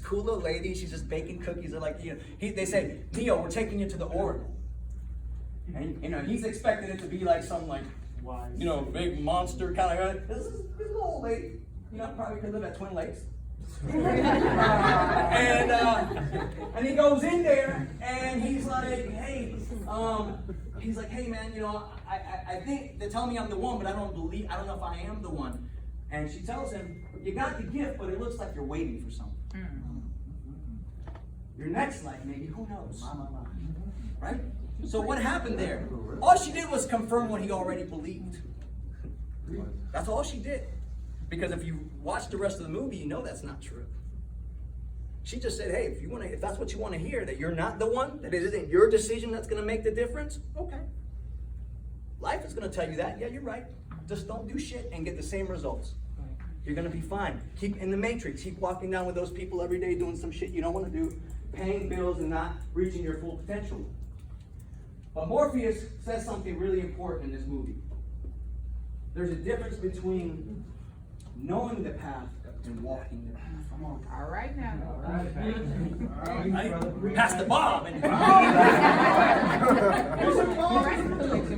cool little lady. She's just baking cookies. They're like, they say, Neo, we're taking you to the Oracle. And he's expecting it to be like some big monster kind of. This is a little old lady. Probably could live at Twin Lakes. And he goes in there and he's like, hey, man, I think they're telling me I'm the one, but I don't know if I am the one. And she tells him, you got the gift, but it looks like you're waiting for something. Your next life, maybe, who knows? Right? So what happened there? All she did was confirm what he already believed. That's all she did. Because if you watch the rest of the movie, you know that's not true. She just said, hey, if that's what you want to hear, that you're not the one, that it isn't your decision that's going to make the difference, okay. Life is going to tell you that. Yeah, you're right. Just don't do shit and get the same results. You're going to be fine. Keep in the matrix. Keep walking down with those people every day doing some shit you don't want to do, paying bills and not reaching your full potential. But Morpheus says something really important in this movie. There's a difference between knowing the path and walking the path. Come on. All right now. Pass the bomb.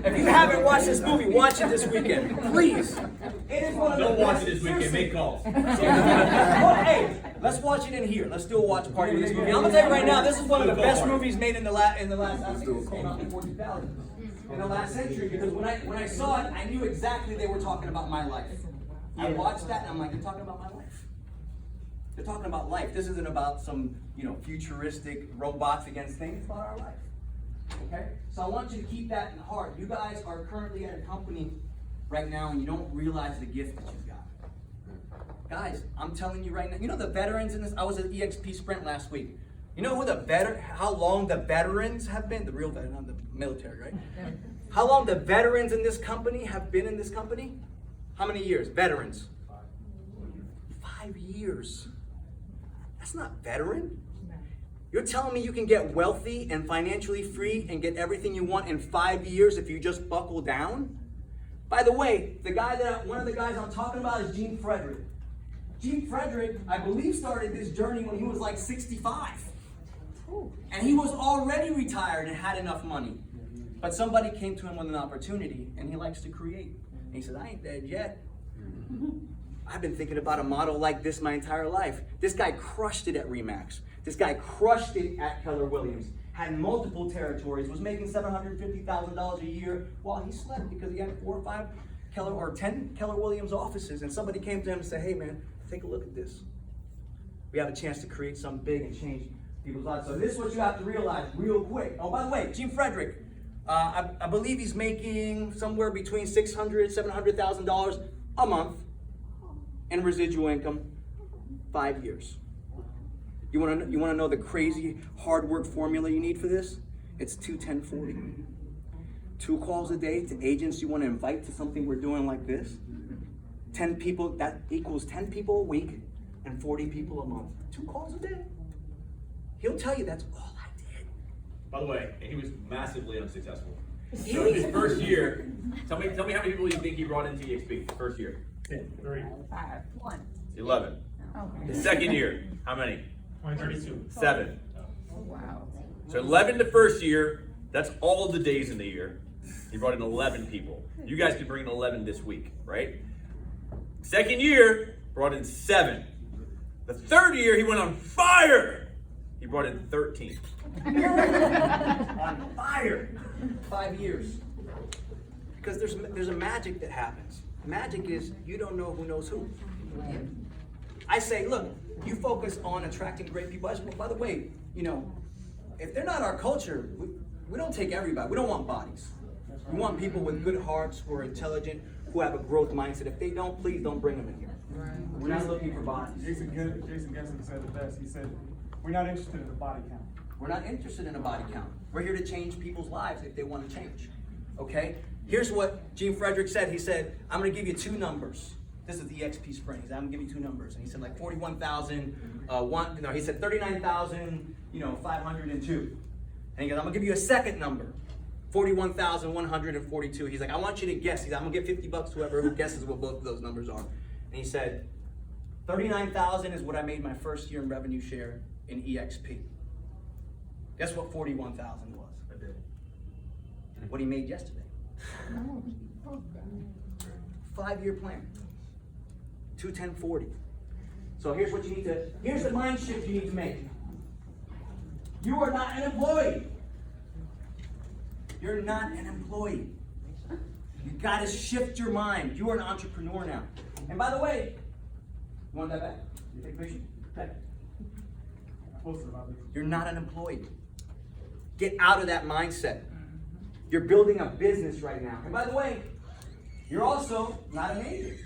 If you haven't watched this movie, watch it this weekend, please. It is one of Don't watch it this weekend. Make calls. Hey, let's watch it in here. Let's do a watch party with this movie. I'm gonna tell you right now, this is one of the best movies made in the last. I think this came out before 2000. In the last century, because when I saw it, I knew exactly they were talking about my life. I watched that and I'm like, they're talking about my life. They're talking about life. This isn't about some, futuristic robots against things. It's about our life. Okay? So I want you to keep that in heart. You guys are currently at a company right now and you don't realize the gift that you've got. Guys, I'm telling you right now, the veterans in this, I was at EXP Sprint last week. You know how long the veterans have been? The real veterans, not the military, right? How long the veterans in this company have been in this company? How many years? Veterans. 5 years. That's not veteran. You're telling me you can get wealthy and financially free and get everything you want in 5 years if you just buckle down? By the way, one of the guys I'm talking about is Gene Frederick. Gene Frederick, I believe, started this journey when he was like 65. And he was already retired and had enough money. But somebody came to him with an opportunity and he likes to create. And he said, I ain't dead yet. I've been thinking about a model like this my entire life. This guy crushed it at RE/MAX. This guy crushed it at Keller Williams. Had multiple territories, was making $750,000 a year while he slept because he had 4 or 5 or 10 Keller Williams offices. And somebody came to him and said, hey man, take a look at this. We have a chance to create something big and change people's lives. So this is what you have to realize real quick. Oh, by the way, Gene Frederick, I believe he's making somewhere between $600,000, $700,000 a month in residual income, 5 years. You want to know the crazy hard work formula you need for this? It's 2-10-40. 2 calls a day to agents you want to invite to something we're doing like this. 10 people, that equals 10 people a week and 40 people a month. 2 calls a day. He'll tell you that's all I did. By the way, he was massively unsuccessful. So in his first year, tell me how many people you think he brought into EXP first year? 10, 3, 5, 1. 11. Okay. The second year, how many? 32. 7. Wow. So 11 the first year, that's all of the days in the year. He brought in 11 people. You guys could bring in 11 this week, right? Second year, brought in 7. The third year, he went on fire. He brought in 13. On fire. 5 years. Because there's a magic that happens. Magic is you don't know who knows who. I say, look, you focus on attracting great people. By the way, if they're not our culture, we don't take everybody. We don't want bodies. We want people with good hearts, who are intelligent, who have a growth mindset. If they don't, please don't bring them in here. We're not looking for bodies. Jason Gensler said the best. He said, we're not interested in the body count. We're not interested in a body count. We're here to change people's lives if they want to change. Okay? Here's what Gene Frederick said. He said, I'm going to give you 2 numbers. This is the EXP Springs. I'm going to give you 2 numbers. And he said like 41,000, he said 39,502. And he goes, I'm going to give you a second number. 41,142. He's like, I want you to guess. I'm going to get $50 whoever who guesses what both of those numbers are. And he said, $39,000 is what I made my first year in revenue share in EXP. Guess what 41,000 was? I did. What he made yesterday. 5-year plan. 21040. So here's what you need to, here's the mind shift you need to make. You are not an employee. You're not an employee. You gotta shift your mind. You are an entrepreneur now. And by the way, you want that back? You take a picture? Okay. You're not an employee. Get out of that mindset. You're building a business right now. And by the way, you're also not an agent.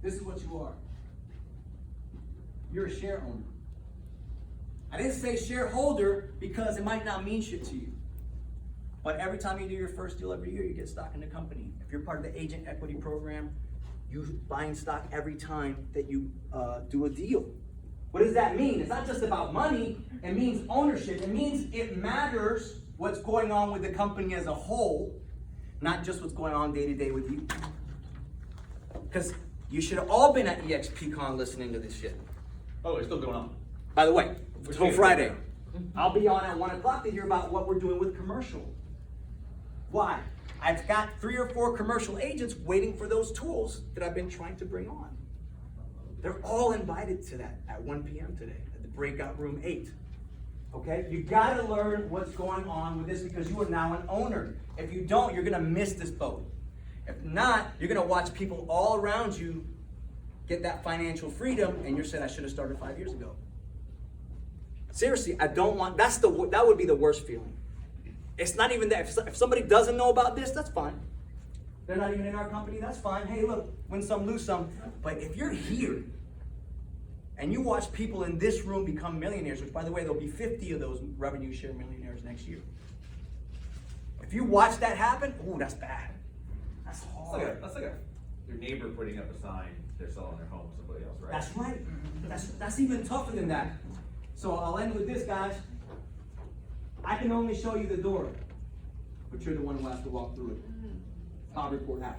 This is what you are. You're a share owner. I didn't say shareholder because it might not mean shit to you. But every time you do your first deal every year, you get stock in the company. If you're part of the agent equity program, you're buying stock every time that you do a deal. What does that mean? It's not just about money. It means ownership. It means it matters what's going on with the company as a whole, not just what's going on day to day with you. Because you should have all been at EXPCon listening to this shit. Oh, it's still going on. By the way, Which until means- Friday, I'll be on at 1 o'clock to hear about what we're doing with commercial. Why? I've got 3 or 4 commercial agents waiting for those tools that I've been trying to bring on. They're all invited to that at 1 p.m. today at the breakout room 8. Okay? You gotta learn what's going on with this because you are now an owner. If you don't, you're gonna miss this boat. If not, you're gonna watch people all around you get that financial freedom and you're saying, I should have started 5 years ago. Seriously, I don't want, that would be the worst feeling. It's not even that. If somebody doesn't know about this, that's fine. They're not even in our company, that's fine. Hey, look, win some, lose some. But if you're here and you watch people in this room become millionaires, which by the way, there'll be 50 of those revenue share millionaires next year. If you watch that happen, ooh, that's bad. That's hard. That's like your neighbor putting up a sign, they're selling their home to somebody else, right? That's right. That's even tougher than that. So I'll end with this, guys. I can only show you the door, but you're the one who has to walk through it. I'll report out.